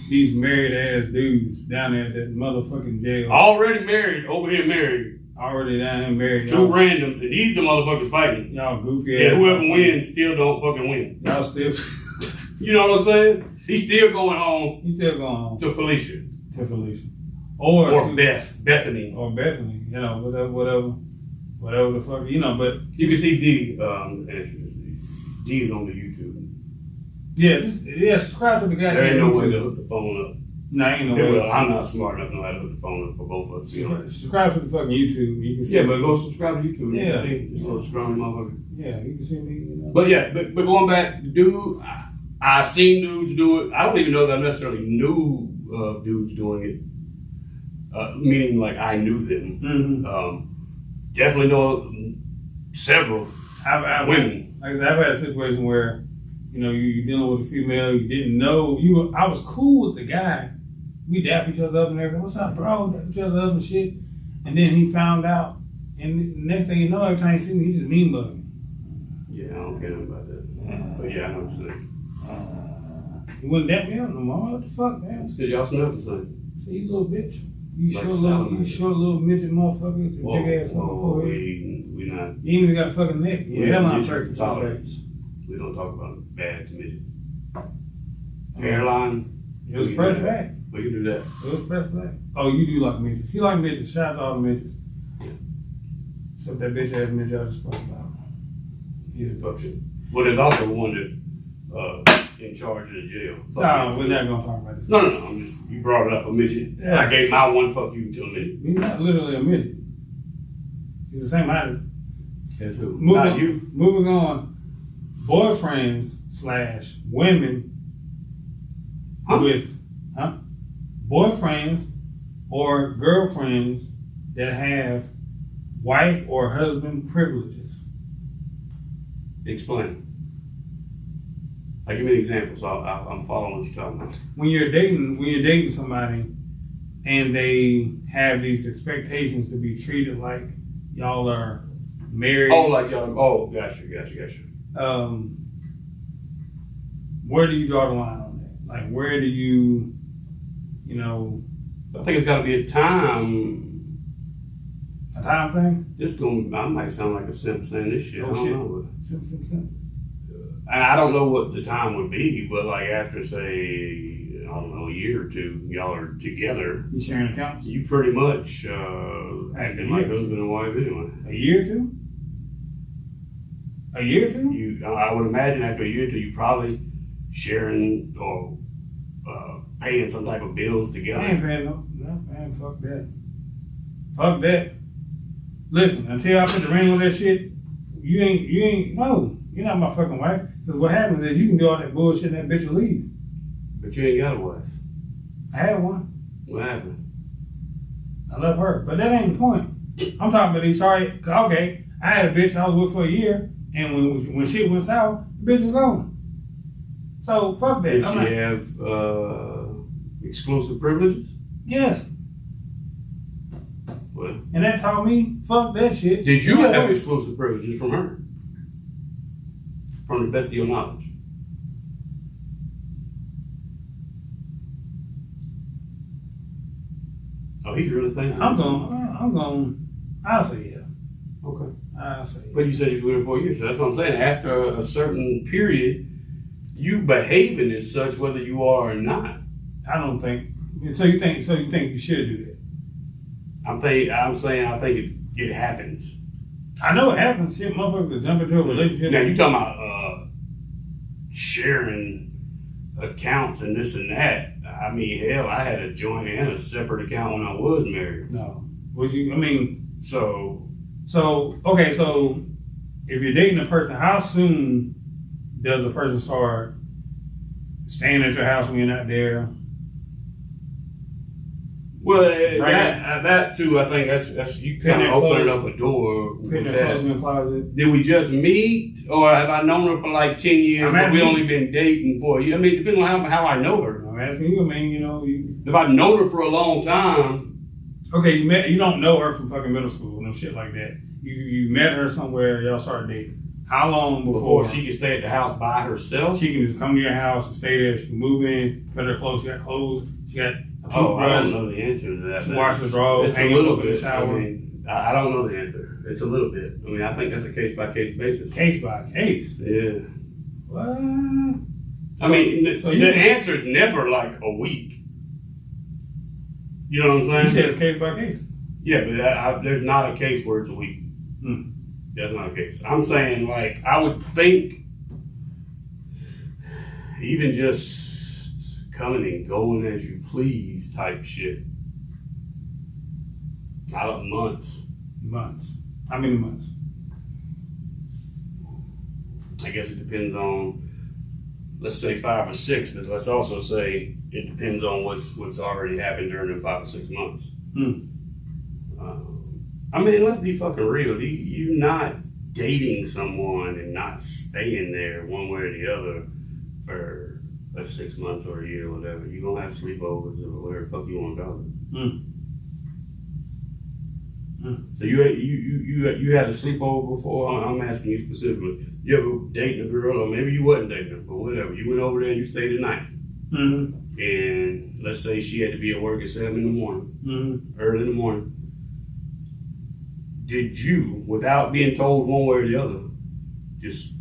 these married ass dudes down there at that motherfucking jail. Already married, over here married. Already down there married. Two randoms, and these the motherfuckers fighting. Y'all goofy Yeah, ass. whoever wins still don't fucking win. Y'all still. You know what I'm saying? He's still going home You still going home to Felicia. to Felicia. Or to Bethany. Or Bethany. Whatever the fuck, but. You can see D, D is on the YouTube. Yeah, subscribe to the guy. There ain't no way to hook the phone up. No, ain't no way. Well, I'm not smart enough to know how to hook the phone up for both of us. Subscribe to the fucking YouTube. You can see Yeah, but go subscribe to YouTube. Yeah. You can see this little scrawny motherfucker. Yeah, you can see me. But yeah, but going back, dude, I've seen dudes do it. I don't even know that I necessarily knew dudes doing it. Meaning like I knew them. Mm-hmm. Definitely know several women. Like I said, I've had a situation where, you're dealing with a female, you didn't know. I was cool with the guy. We dap each other up and everything. What's up, bro? Dap each other up and shit. And then he found out. And the next thing you know, every time he see me, he just mean bugging. Yeah, I don't care nothing about that. But yeah, I know what you're saying. He wouldn't dap me up no more. What the fuck, man? It's because y'all smell the same. See, you little bitch. You Like short little midget motherfucker with your big ass fucking forehead. We not. You ain't even got a fucking neck. Yeah, hairline person tolerance. We don't talk about bad to midget. Hairline. It was pressed back. We can do that. It was pressed back. Oh, you do like midgets. He like midgets. Shout out to all the midgets. Except that bitch ass midget I just spoke about. He's a bullshit. Well, there's also one that in charge of the jail. No, we're not gonna talk about this. No. I'm just, you brought it up, a midget. Yeah. I gave my one fuck you to a midget. He's not literally a midget. He's the same height as. That's who? Moving, you. Moving on. Boyfriends / women with boyfriends or girlfriends that have wife or husband privileges. Explain. Like, give me an example, so I'm following what you're talking about. When you're dating somebody, and they have these expectations to be treated like y'all are married. Oh, like y'all. Oh, gotcha. Where do you draw the line on that? Like, where do you, I think it's got to be a time. A time thing? I might sound like a simp saying this shit. I don't know. Simp. And I don't know what the time would be, but like after, say, I don't know, a year or two, y'all are together. You sharing accounts? You pretty much acting like husband and wife anyway. A year or two? I would imagine after a year or two, you probably sharing or paying some type of bills together. I ain't paying no, man, fuck that. Listen, until I put the ring on that shit, you're not my fucking wife. Because what happens is you can do all that bullshit and that bitch will leave. But you ain't got a wife. I had one. What happened? I love her. But that ain't the point. I'm talking about these sorry. Okay, I had a bitch I was with for a year, and when shit went sour, the bitch was gone. So fuck that. Did she have exclusive privileges? Yes. What? And that taught me, fuck that shit. Did you have exclusive privileges from her? From the best of your knowledge? Oh, he's really thinking. I'll say yeah. Okay. I'll say yeah. But you said you were there for 4 years, so that's what I'm saying. After a certain period, you behaving as such whether you are or not. I don't think. So you think you should do that? I'm saying I think it happens. I know it happens. Shit, motherfuckers will jump into a relationship. Now you talking about sharing accounts and this and that. I mean, hell, I had a joint and a separate account when I was married. No. Was you? I mean. So okay. So if you're dating a person, how soon does a person start staying at your house when you're not there? Well, that too, I think that's you kind of opening up a door. Putting their clothes in the closet. Did we just meet, or have I known her for like 10 years, but we only been dating for a year? I mean, depending on how I know her. I'm asking you, I mean, if I've known her for a long time. Okay, you don't know her from fucking middle school, no shit like that. You met her somewhere, y'all started dating. How long before she can stay at the house by herself? She can just come to your house and stay there. She can move in, put her clothes. She got clothes. She got a toothbrush. I don't know the answer to that. She washes the drawers, hang up in the shower. I mean, I don't know the answer. It's a little bit. I mean, I think that's a case by case basis. Case by case. Yeah. What? I mean, the answer is never like a week. You know what I'm saying? You said it's case by case. Yeah, but there's not a case where it's a week. That's not the case. I'm saying, like, I would think even just coming and going as you please type shit. I don't months. Months. How many months? I guess it depends on, let's say 5 or 6, but let's also say it depends on what's already happened during the 5 or 6 months. I mean, let's be fucking real. You're not dating someone and not staying there one way or the other for 6 months or a year or whatever. You're going to have sleepovers or whatever the fuck you want to call it. So you had a sleepover before? I'm asking you specifically. You ever dated a girl, or maybe you wasn't dating her, but whatever. You went over there and you stayed the night. And let's say she had to be at work at 7 in the morning, early in the morning. Did you, without being told one way or the other, just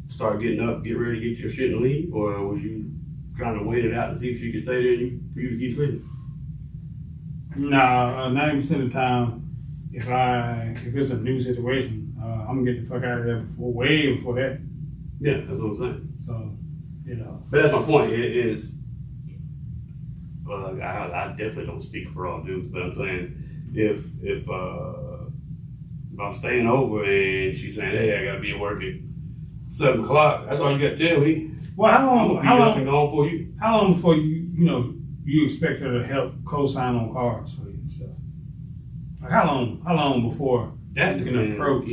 start getting up, get ready, get your shit and leave? Or was you trying to wait it out to see if she could stay there for you to keep sleeping? Nah, 90% of the time, if it's a new situation, I'm gonna get the fuck out of there way before that. Yeah, that's what I'm saying. So, you know. But that's my point. It is, well, I definitely don't speak for all dudes, but I'm saying if I'm staying over and she's saying, hey, I gotta be at work at 7 o'clock, that's all you gotta tell me. Well, how long before you expect her to help co-sign on cars for you and stuff? Like how long before you can approach?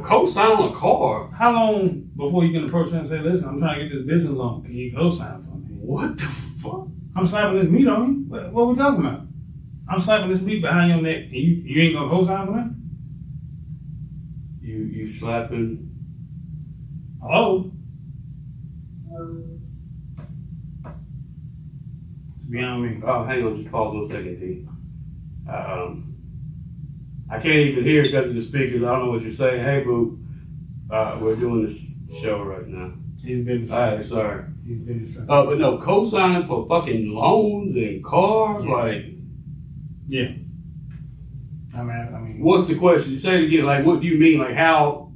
Co-sign on a car? How long before you can approach her and say, listen, I'm trying to get this business loan. Can you co-sign for me? What the fuck? I'm slapping this meat on you. What are we talking about? I'm slapping this meat behind your neck and you ain't gonna co-sign for that? You slapping? Hello? It's beyond me. Oh, hang on, just pause 1 second, T. I can't even hear because of the speakers. I don't know what you're saying. Hey, boo, we're doing this show right now. He's been distracted. All right, sorry. He's been distracted. But no, co-signing for fucking loans and cars, Yeah. I mean. What's the question? You say it again. Like, what do you mean? Like, how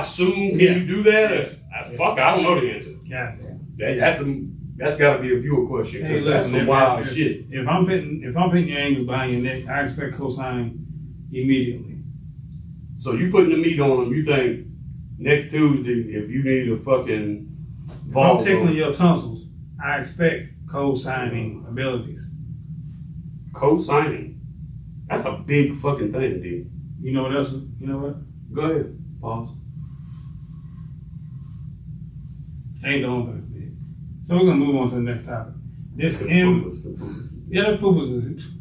soon can you do that? Yes. Fuck, I don't know the answer. Goddamn. That's got to be a viewer question. Hey, that's some wild shit. If I'm putting your angles behind your neck, I expect co-signing immediately. So you putting the meat on them? You think next Tuesday, if you need a fucking if I'm tickling your tonsils, I expect co-signing abilities. Co-signing? That's a big fucking thing, dude. You know what else? You know what? Go ahead. Pause. Ain't the only thing that's big. So we're gonna move on to the next topic. The FUBAS is.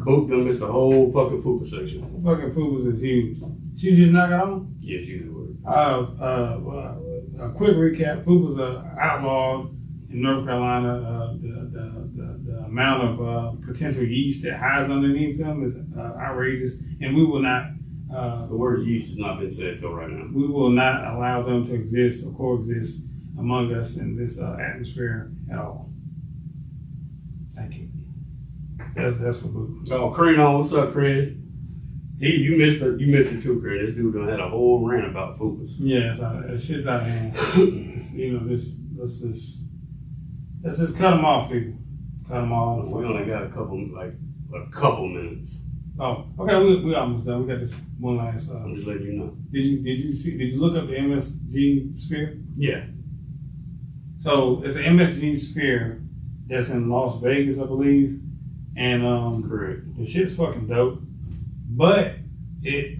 Boop done missed the whole fucking FUBAS section. Fucking FUBAS is huge. She just knock it on? Yes, you do. A quick recap: FUBAS are outlawed in North Carolina. The amount of potential yeast that hides underneath them is outrageous, and we will not. The word yeast has not been said till right now. We will not allow them to exist or coexist among us in this atmosphere at all. Thank you. That's for Boo. Oh, Creed, what's up, Creed? You missed it too, Creed. This dude done had a whole rant about FUBAS. Yeah, that shit's out of hand. Let's just cut them off, people. Cut them off. We only got a couple minutes. Oh, okay. We almost done. We got this one last. I'm just letting you know. Did you look up the MSG sphere? Yeah. So it's an MSG Sphere that's in Las Vegas, I believe, and Correct. the shit's fucking dope. But it's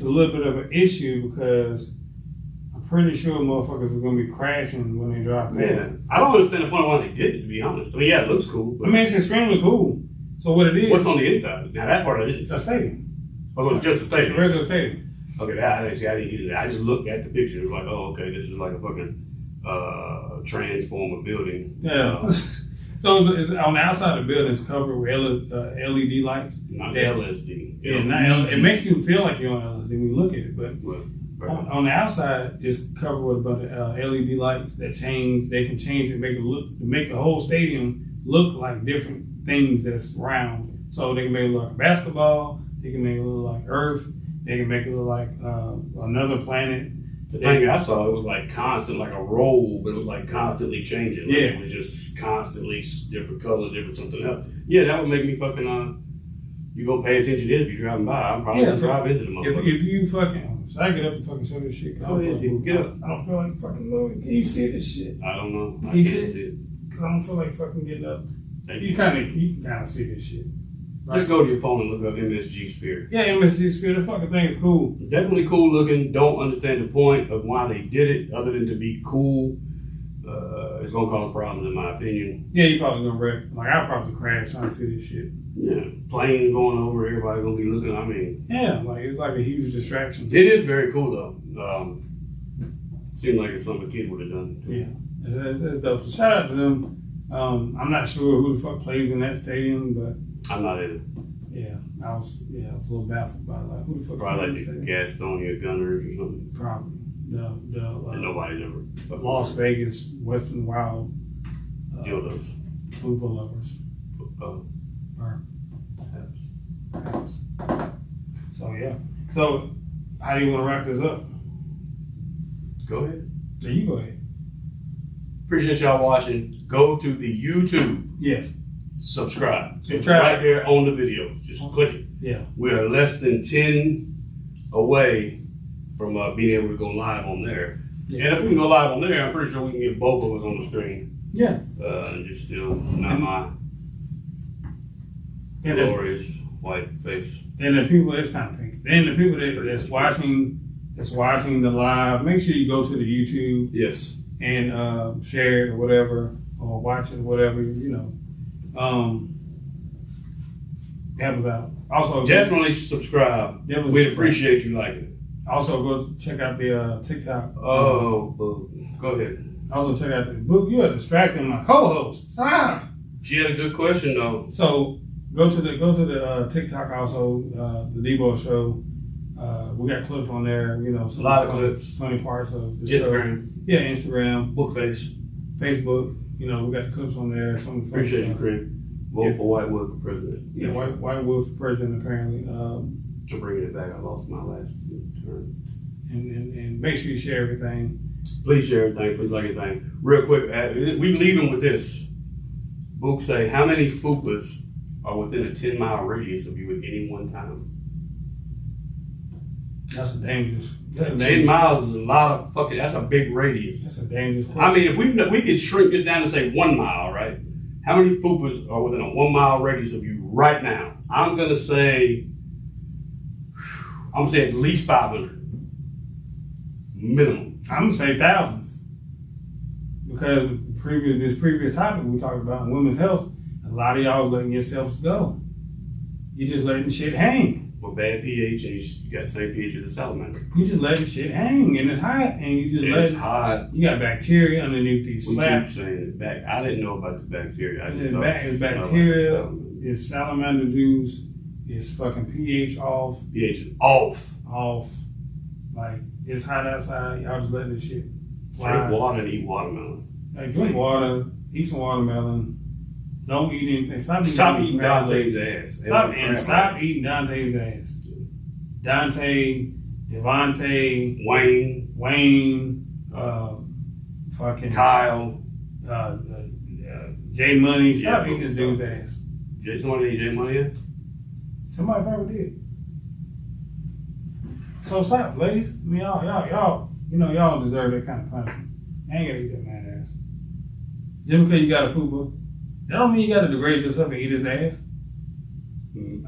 a little bit of an issue because I'm pretty sure motherfuckers are gonna be crashing when they drive past. Yeah. I don't understand the point of why they did it, to be honest. I mean, yeah, it looks cool. But I mean, it's extremely cool. So what it is? what's on the inside? Now that part I didn't It's see. a stadium. Oh, it's just a It's a stadium. regular stadium. Okay, I didn't get it. I just looked at the picture. It was like, oh, okay, this is like a fucking transformer building. Yeah. So it's on the outside of the building, it's covered with LED lights. Not They- LSD. Yeah, it makes you feel like you're on LSD when you look at it, but Well, right. on the outside, it's covered with a bunch of LED lights that change. They can change it, make it look, to make the whole stadium look like different things that's round. So they can make it look like a basketball. They can make it look like Earth. They can make it look like another planet. The thing I saw, it was like constant, like a roll, but it was like constantly changing. Like Yeah. It was just constantly different color, different something else. Yeah, that would make me fucking, you go pay attention to it if you're driving by. I'm probably gonna so drive into the motherfucker. If you fucking, so I get up and fucking show this shit. 'Cause I Oh, don't yeah, feel like moving. get up. I don't feel like fucking moving. Can you see this shit? I don't know. I You can't see? see it. Cause I don't feel like fucking getting up. Thank You you. can kind of see this shit. Just go to your phone and look up MSG Sphere. Yeah, MSG Sphere, the fucking thing is cool. Definitely cool looking. Don't understand the point of why they did it, other than to be cool. It's gonna cause problems, in my opinion. Yeah, you probably gonna wreck. Like I probably crash trying to see this shit. Yeah, plane going over, everybody gonna be looking. I mean, Yeah, like it's like a huge distraction. it is very cool though. Seemed like it's something a kid would have done. Yeah, it's dope. So shout out to them. I'm not sure who the fuck plays in that stadium, but I'm not in it. yeah, I was a little baffled by like who the fuck Probably plays like in the that stadium? Gastonia Gunners or something. Probably And the nobody's ever Las Vegas Western Wild dildos. football lovers. Or Perhaps. perhaps. So yeah. So how do you want to wrap this up? Go ahead. So you go ahead. Appreciate y'all watching. Go to the YouTube. Yes. Subscribe. It's Subscribe. right there on the video. Just click it. Yeah. We are less than 10 away from being able to go live on there. Yeah. And if we can go live on there, I'm pretty sure we can get both of us on the screen. Yeah. And just still not my And the, glorious white face. and the people, it's kind of pink. Then the people that's watching the live, make sure you go to the YouTube Yes. and share it or whatever, or watch it or whatever, you know. Help us out. Also, Definitely subscribe. Definitely We'd subscribe. appreciate you liking it. Also, go check out the TikTok. Oh, go ahead. Also, check out the book. You are distracting my co-host. Stop. She had a good question though. So go to the TikTok. Also, the Debo Show. We got clips on there. You know, some A lot of funny, clips. funny parts of the show. Instagram, Yeah, Instagram, Bookface. Facebook. You know, we got the clips on there. Some of the funny Appreciate you, stuff. Craig. Vote Yeah. for Whitewood for president. Yeah, White Wolf for president apparently. To bring it back, I lost my last turn. And make sure you share everything. Please share everything. Please like everything. Real quick, we leaving with this. Book say, how many fupas are within a 10-mile radius of you at any one time? That's a dangerous. 10 miles is a lot of fucking. That's a big radius. That's a dangerous question. I mean, if we could shrink this down to say 1 mile, right? How many fupas are within a 1 mile radius of you right now? I'm gonna say at least 500 minimum. I'm gonna say thousands because this previous topic we talked about in women's health, a lot of y'all letting yourselves go. You just letting shit hang. With bad pH, and you got the same pH as a salamander. You just letting shit hang, and it's hot, and you just It's let hot. you got bacteria underneath these We keep flaps. saying it back. I didn't know about the bacteria. I just It's thought it's it smelled like bacteria. salamander. It's salamander juice. It's fucking pH off. pH is off. Like it's hot outside. Y'all just letting this shit fly. Drink water and eat watermelon. Like, drink water, eat some watermelon. Don't eat anything. Stop eating crab Dante's legs. ass. Stop eating Dante's ass. Dante, Devontae, Wayne, fucking Kyle, J Money. Stop Yeah, eating this dude's ass. somebody eat J Money ass? Somebody probably did. So stop, ladies. I mean, y'all, you know, y'all deserve that kind of punishment. I ain't gotta eat that man ass. Just because you got a FUBA, that don't mean you gotta degrade yourself and eat his ass.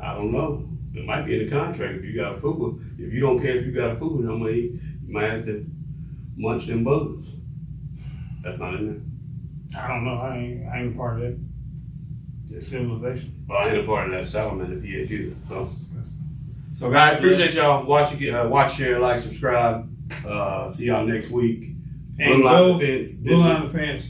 I don't know. It might be in the contract if you got a FUBA. If you don't care if you got a FUBA, no more, you might have to munch them bugs. That's not in there. I don't know. I ain't a part of that. Civilization. Well, I ain't a part of that salamander PH either. So, That's disgusting. so guys, appreciate y'all watch, share, like, subscribe. See y'all next week. And Blue Line Defense. Blue Line Defense.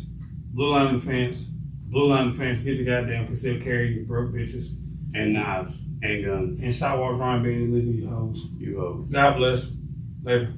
Blue Line Defense. Blue Line Defense. Get your goddamn concealed carry, you broke bitches. And knives and guns. And stop walking around being illegal, you hoes. You hoes. God bless. Later.